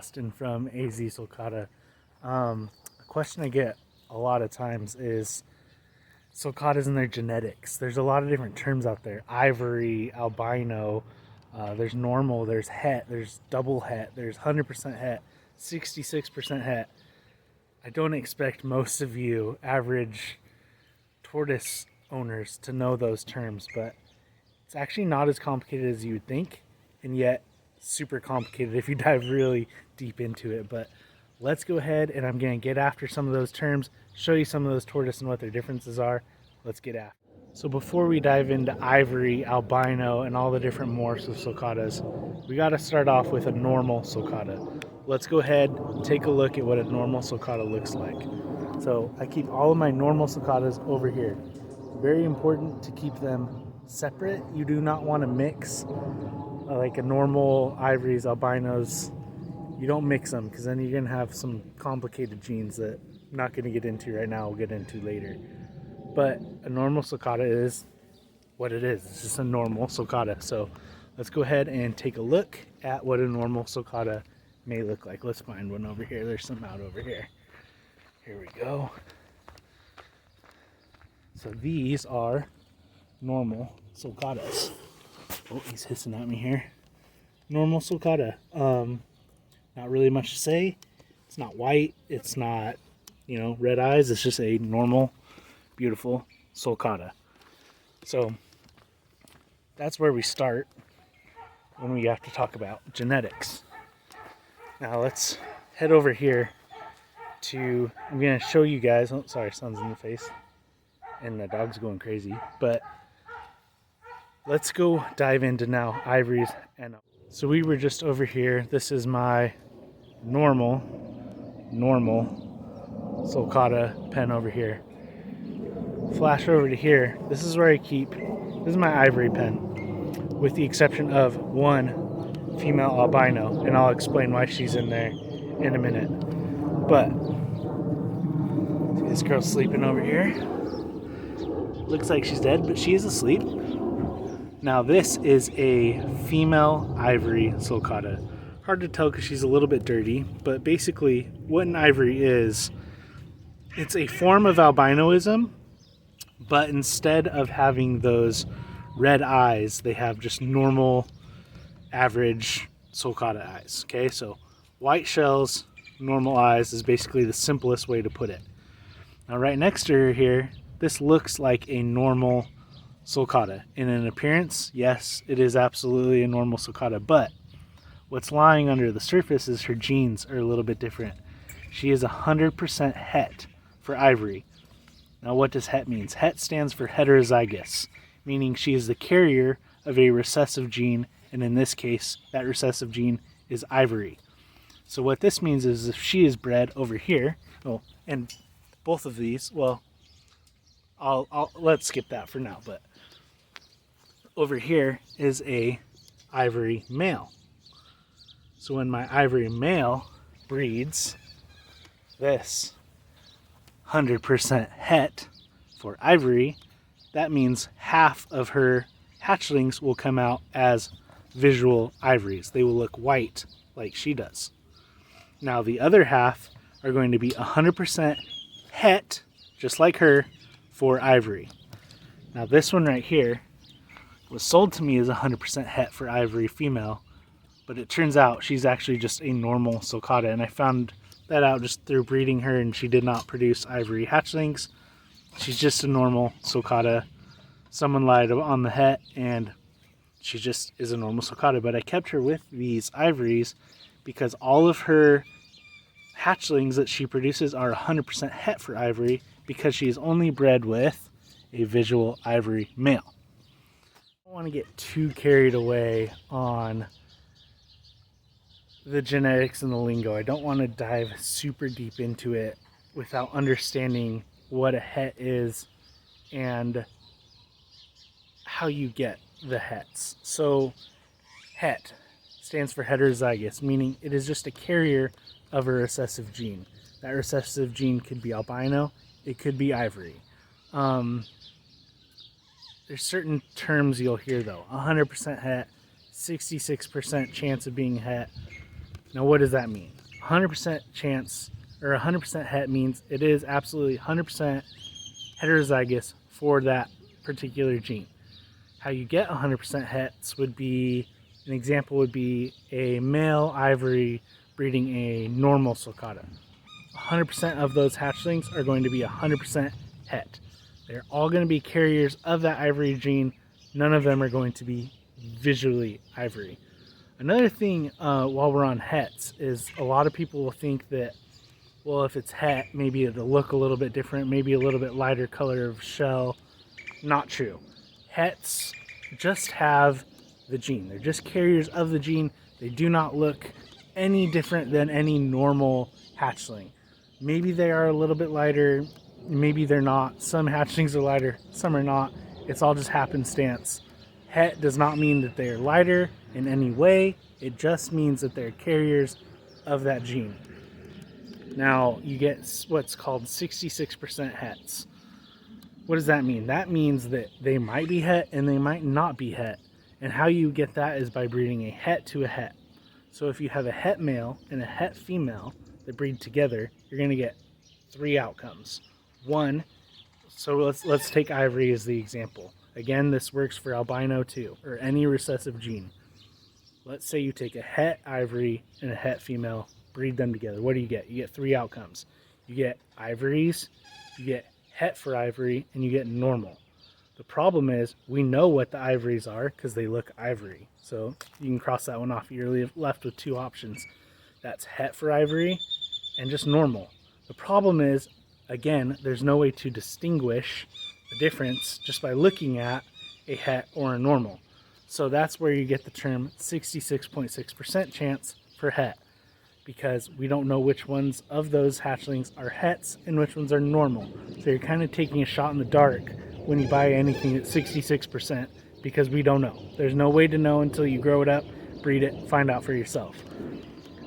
Austin from AZ Sulcata. A question I get a lot of times is sulcatas and their genetics. There's a lot of different terms out there. Ivory, albino, there's normal, there's het, there's double het, there's 100% het, 66% het. I don't expect most of you average tortoise owners to know those terms, but it's actually not as complicated as you would think, and yet super complicated if you dive really deep into it. But let's go ahead and I'm going to get after some of those terms, show you some of those tortoise and what their differences are. Let's get after. So before we dive into ivory, albino, and all the different morphs of sulcatas, we got to start off with a normal sulcata. Let's go ahead and take a look at what a normal sulcata looks like. So I keep all of my normal sulcatas over here. Very important to keep them separate. You do not want to mix like a normal ivories, albinos. You don't mix them because then you're going to have some complicated genes that I'm not going to get into right now. We'll get into later. But a normal sulcata is what it is. It's just a normal sulcata. So let's go ahead and take a look at what a normal sulcata may look like. Let's find one over here. There's some out over here. Here we go. So these are normal sulcatas. Oh, he's hissing at me here. Normal sulcata. Not really much to say. It's not white. It's not, red eyes. It's just a normal, beautiful sulcata. So that's where we start when we have to talk about genetics. Now let's head over here to, I'm going to show you guys, oh sorry, sun's in the face and the dog's going crazy, but let's go dive into now ivories. And so we were just over here. This is my normal sulcata pen over here. Flash over to here. This is where I keep, this is my ivory pen, with the exception of one female albino, and I'll explain why she's in there in a minute. But see, this girl's sleeping over here. Looks like she's dead, but she is asleep. Now this is a female ivory sulcata. Hard to tell because she's a little bit dirty, but basically what an ivory is, it's a form of albinoism, but instead of having those red eyes, they have just normal average sulcata eyes. Okay, so white shells, normal eyes is basically the simplest way to put it. Now right next to her here, this looks like a normal sulcata. In an appearance, yes, it is absolutely a normal sulcata, but what's lying under the surface is her genes are a little bit different. She is 100% het for ivory. Now what does het mean? Het stands for heterozygous, meaning she is the carrier of a recessive gene, and in this case, that recessive gene is ivory. So what this means is if she is bred over here, and both of these, well, let's skip that for now, but over here is a ivory male. So when my ivory male breeds this 100% het for ivory, that means half of her hatchlings will come out as visual ivories. They will look white like she does. Now the other half are going to be 100% het, just like her, for ivory. Now this one right here was sold to me as 100% het for ivory female, but it turns out she's actually just a normal sulcata, and I found that out just through breeding her, and she did not produce ivory hatchlings. She's just a normal sulcata. Someone lied on the het, and she just is a normal sulcata. But I kept her with these ivories because all of her hatchlings that she produces are 100% het for ivory, because she's only bred with a visual ivory male. I don't want to get too carried away on the genetics and the lingo. I don't want to dive super deep into it without understanding what a het is and how you get the hets. So het stands for heterozygous, meaning it is just a carrier of a recessive gene. That recessive gene could be albino, it could be ivory. There's certain terms you'll hear though. 100% het, 66% chance of being het, Now what does that mean? 100% chance, or 100% het means it is absolutely 100% heterozygous for that particular gene. How you get 100% hets would be, an example would be a male ivory breeding a normal sulcata. 100% of those hatchlings are going to be 100% het. They're all going to be carriers of that ivory gene. None of them are going to be visually ivory. Another thing while we're on hets is a lot of people will think that, well, if it's het, maybe it'll look a little bit different, maybe a little bit lighter color of shell. Not true. Hets just have the gene. They're just carriers of the gene. They do not look any different than any normal hatchling. Maybe they are a little bit lighter, maybe they're not. Some hatchlings are lighter, some are not. It's all just happenstance. Het does not mean that they are lighter in any way. It just means that they're carriers of that gene. Now you get what's called 66% hets. What does that mean? That means that they might be het and they might not be het. And how you get that is by breeding a het to a het. So if you have a het male and a het female that breed together, you're going to get 3 outcomes. One, so let's take ivory as the example. Again, this works for albino too, or any recessive gene. Let's say you take a het ivory and a het female, breed them together. What do you get? You get 3 outcomes. You get ivories, you get het for ivory, and you get normal. The problem is we know what the ivories are because they look ivory. So you can cross that one off. You're left with 2 options. That's het for ivory and just normal. The problem is, again, there's no way to distinguish the difference just by looking at a het or a normal. So that's where you get the term 66.6% chance for het, because we don't know which ones of those hatchlings are hets and which ones are normal. So you're kind of taking a shot in the dark when you buy anything at 66%, because we don't know. There's no way to know until you grow it up, breed it, find out for yourself.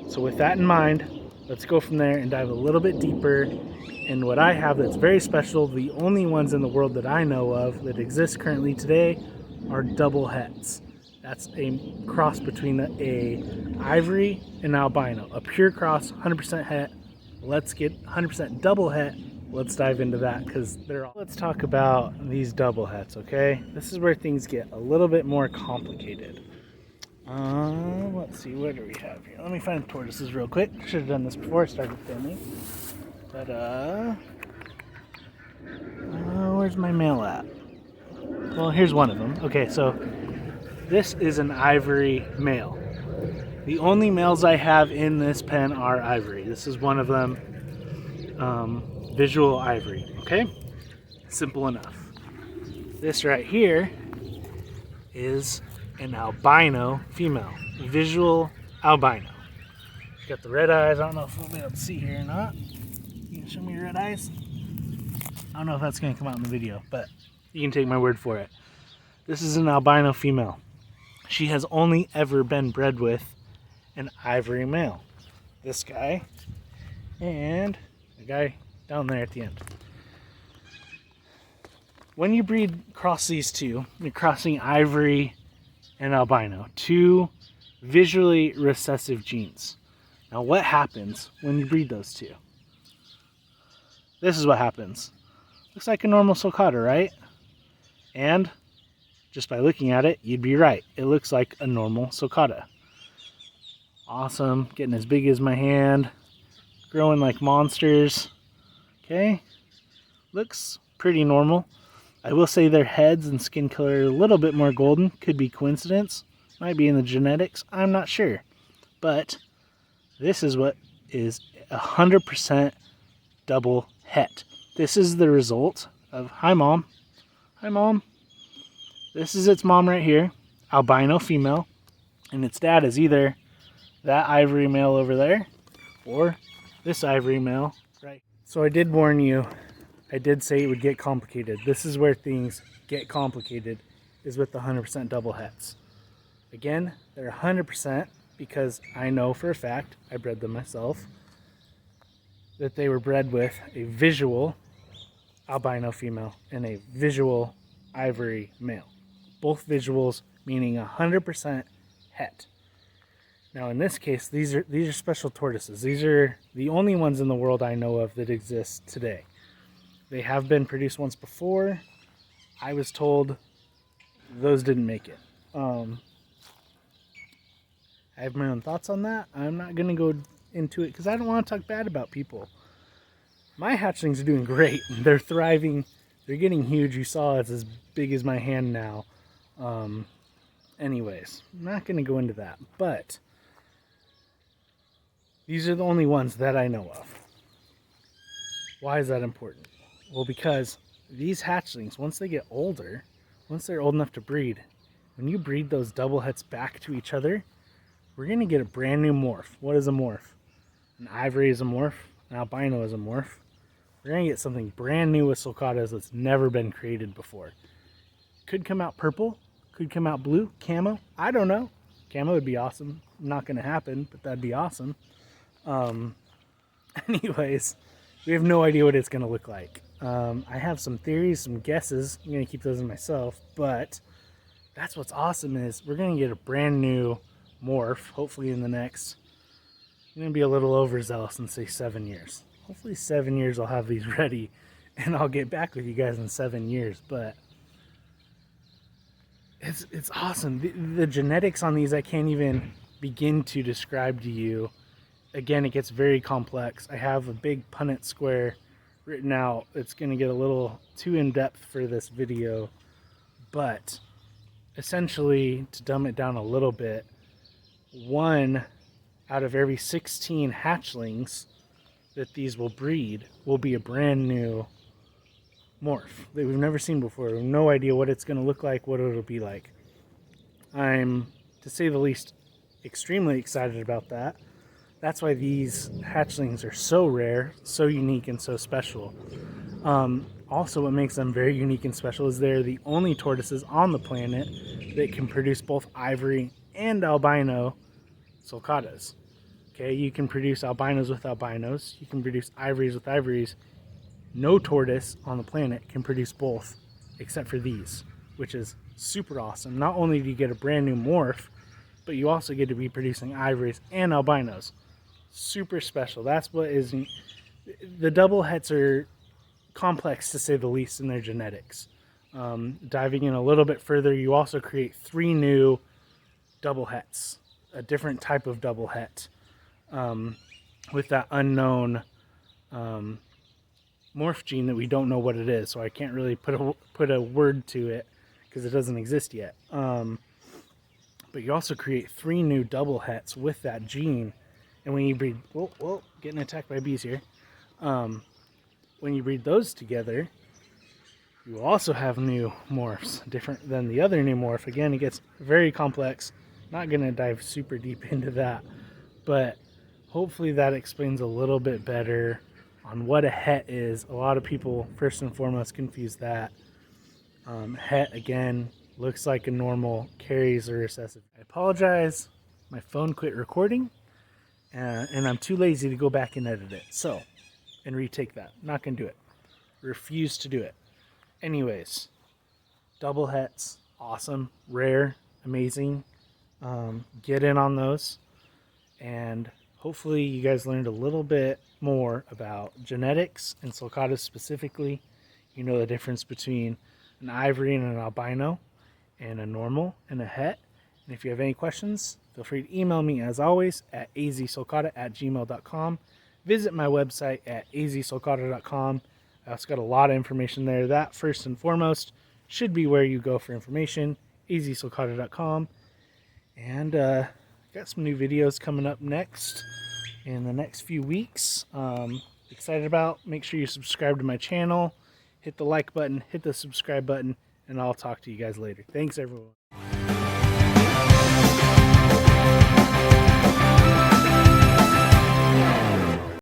So with that in mind, let's go from there and dive a little bit deeper in what I have that's very special. The only ones in the world that I know of that exist currently today are double hets. That's a cross between a ivory and albino, a pure cross, 100% het. Let's get 100% double het. Let's dive into that because they're all. Let's talk about these double hets, okay? This is where things get a little bit more complicated. Let's see, what do we have here? Let me find tortoises real quick. Should have done this before I started filming. But, where's my male at? Well, here's one of them. Okay, so this is an ivory male. The only males I have in this pen are ivory. This is one of them, visual ivory, okay? Simple enough. This right here is an albino female, visual albino. Got the red eyes. I don't know if we'll be able to see here or not. You can show me your red eyes. I don't know if that's going to come out in the video, but you can take my word for it. This is an albino female. She has only ever been bred with an ivory male. This guy and the guy down there at the end. When you cross these two, you're crossing ivory and albino, 2 visually recessive genes. Now what happens when you breed those 2? This is what happens. Looks like a normal sulcata, right? And just by looking at it, you'd be right. It looks like a normal sulcata. Awesome, getting as big as my hand, growing like monsters. Okay, looks pretty normal. I will say their heads and skin color are a little bit more golden. Could be coincidence, might be in the genetics, I'm not sure. But this is what is 100% double het. This is the result of, hi mom, this is its mom right here, albino female, and its dad is either that ivory male over there or this ivory male, right? So I did warn you, I did say it would get complicated. This is where things get complicated, is with the 100% double hets. Again, they're 100% because I know for a fact, I bred them myself, that they were bred with a visual albino female and a visual ivory male. Both visuals, meaning 100% het. Now in this case, these are special tortoises. These are the only ones in the world I know of that exist today. They have been produced once before. I was told those didn't make it. I have my own thoughts on that. I'm not going to go into it because I don't want to talk bad about people. My hatchlings are doing great. They're thriving. They're getting huge. You saw it's as big as my hand now. Anyways, I'm not going to go into that. But these are the only ones that I know of. Why is that important? Well, because these hatchlings, once they get older, once they're old enough to breed, when you breed those double hets back to each other, we're going to get a brand new morph. What is a morph? An ivory is a morph. An albino is a morph. We're going to get something brand new with sulcatas that's never been created before. Could come out purple. Could come out blue. Camo. I don't know. Camo would be awesome. Not going to happen, but that'd be awesome. Anyways, we have no idea what it's going to look like. I have some theories, some guesses. I'm going to keep those in myself, but that's what's awesome is we're going to get a brand new morph, hopefully in the next, I'm going to be a little overzealous and say 7 years. Hopefully 7 years I'll have these ready and I'll get back with you guys in 7 years, but it's awesome. The genetics on these I can't even begin to describe to you. Again, it gets very complex. I have a big Punnett square written out. It's going to get a little too in-depth for this video, but essentially, to dumb it down a little bit, 1 out of every 16 hatchlings that these will breed will be a brand new morph that we've never seen before. We have no idea what it's going to look like, what it'll be like. I'm, to say the least, extremely excited about that. That's why these hatchlings are so rare, so unique, and so special. Also, what makes them very unique and special is they're the only tortoises on the planet that can produce both ivory and albino sulcatas. Okay, you can produce albinos with albinos, you can produce ivories with ivories. No tortoise on the planet can produce both, except for these, which is super awesome. Not only do you get a brand new morph, but you also get to be producing ivories and albinos. Super special. That's what is... The double hets are complex to say the least in their genetics. Diving in a little bit further, you also create 3 new double hets, a different type of double het, with that unknown morph gene that we don't know what it is, so I can't really put a word to it because it doesn't exist yet. But you also create 3 new double hets with that gene, and when you breed, whoa, getting attacked by bees here. When you breed those together, you also have new morphs, different than the other new morph. Again, it gets very complex. Not going to dive super deep into that, but hopefully that explains a little bit better on what a het is. A lot of people, first and foremost, confuse that. Het, again, looks like a normal, carries a recessive. I apologize, my phone quit recording, and I'm too lazy to go back and edit it. So, and retake that. Not going to do it. Refuse to do it. Anyways, double hets, awesome, rare, amazing. Get in on those, and hopefully you guys learned a little bit more about genetics and sulcatas specifically. You know the difference between an ivory and an albino, and a normal and a het. And if you have any questions, feel free to email me as always at azsulcata@gmail.com. Visit my website at azsulcata.com. I also got a lot of information there. That, first and foremost, should be where you go for information, azsulcata.com. And got some new videos coming up next in the next few weeks. Excited about. Make sure you subscribe to my channel. Hit the like button, hit the subscribe button, and I'll talk to you guys later. Thanks, everyone.